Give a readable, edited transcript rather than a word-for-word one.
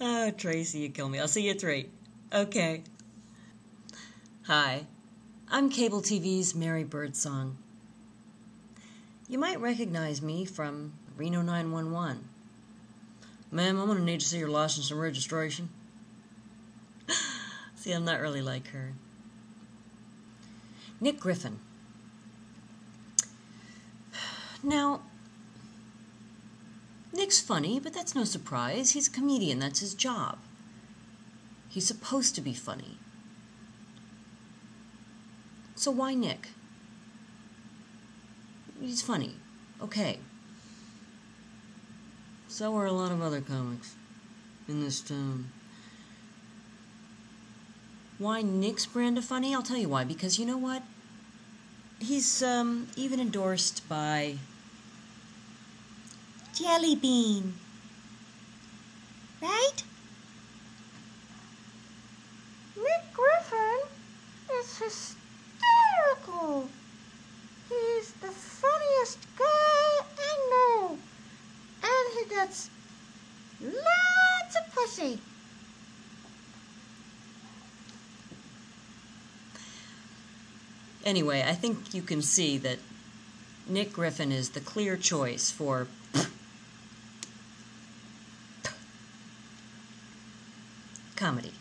Oh, Tracy, you kill me. I'll see you at 3. Okay. Hi, I'm cable TV's Mary Birdsong. You might recognize me from Reno 911. Ma'am, I'm going to need to see your license and registration. See, I'm not really like her. Nick Griffin. Now, Nick's funny, but that's no surprise. He's a comedian. That's his job. He's supposed to be funny. So why Nick? He's funny. Okay. So are a lot of other comics in this town. Why Nick's brand of funny? I'll tell you why. Because you know what? He's even endorsed by Jelly Bean. Right? Nick Griffin is hysterical. He's the funniest guy I know. And he gets lots of pussy. Anyway, I think you can see that Nick Griffin is the clear choice for comedy.